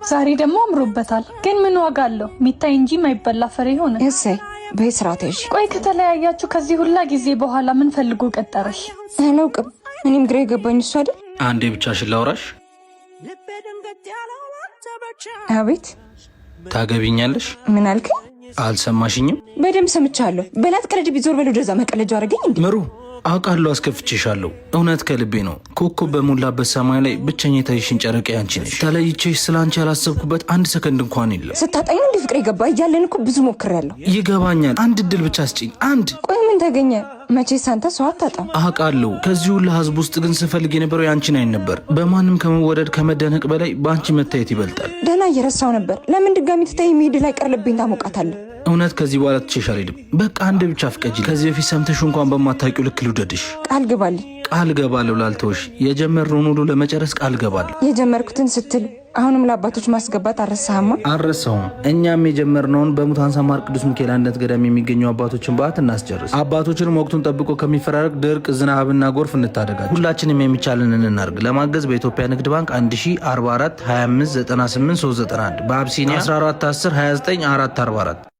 ዛሬ ደግሞ አምሮበታል። ግን ምን ዋጋ አለው? ሚታይ እንጂ ማይበላ ፍሬ ሆነ። እሰይ በስራቴሽ። ቆይ ከተለያያችሁ ከዚህ ሁላ ጊዜ በኋላ ምን ፈልጎ ቀጠረሽ? አላውቅም። እኔም ግራ የገባኝ እሱ አይደል። አንዴ ብቻሽን ላውራሽ። አቤት። ታገቢኛለሽ? ምን አልከኝ? አልሰማሽኝም? በደምብ ሰምቻለሁ። በላት ቀለድ ቢዞር በለው ወደዛ መቀለጃ አረገኝ እንዴ? ምሩ አውቃለሁ፣ አስከፍቼሻለሁ። እውነት ከልቤ ነው። ኮከብ በሞላበት ሰማይ ላይ ብቸኛ ታይሽን ጨረቃ አንቺ ነሽ። ተለይቼሽ ስላንቺ ያላሰብኩበት አንድ ሰከንድ እንኳን የለም። ስታጣኝ እንዴ ፍቅሬ ገባ እያለን እኮ ብዙ ሞክሬያለሁ። ይገባኛል። አንድ እድል ብቻ ስጪኝ። አንድ። ቆይ ምን ተገኘ? መቼስ አንተ ሰው አታጣም። አውቃለሁ። ከዚህ ሁሉ ህዝብ ውስጥ ግን ስፈልግ የነበረው ያንቺን አይን ነበር። በማንም ከመወደድ ከመደነቅ በላይ በአንቺ መታየት ይበልጣል። ደህና እየረሳው ነበር። ለምን ድጋሚ ትታይ መሄድ ላይ ቀርልብኝ ታሞቃታለህ። እውነት ከዚህ በኋላ ትቼሽ አልሄድም። በቃ አንድ ብቻ ፍቀጂ። ከዚህ በፊት ሰምተሽ እንኳን በማታውቂው ልክ ልውደድሽ። ቃል ግባልኝ። ቃል ገባለሁ ላልተውሽ። የጀመርነውን ሁሉ ለመጨረስ ቃል ገባለሁ። የጀመርኩትን ስትል አሁንም ለአባቶች ማስገባት አረሳህማ? አልረሳሁም። እኛም የጀመርነውን በሙታን ሳማር ቅዱስ ሚካኤል አንድነት ገዳም የሚገኙ አባቶችን በዓት እናስጨርስ። አባቶችንም ወቅቱን ጠብቆ ከሚፈራረቅ ድርቅ፣ ዝናብና ጎርፍ እንታደጋለን። ሁላችንም የሚቻለንን እናርግ። ለማገዝ በኢትዮጵያ ንግድ ባንክ 1044 25 98 391 በአብሲኒያ 14 10 29 444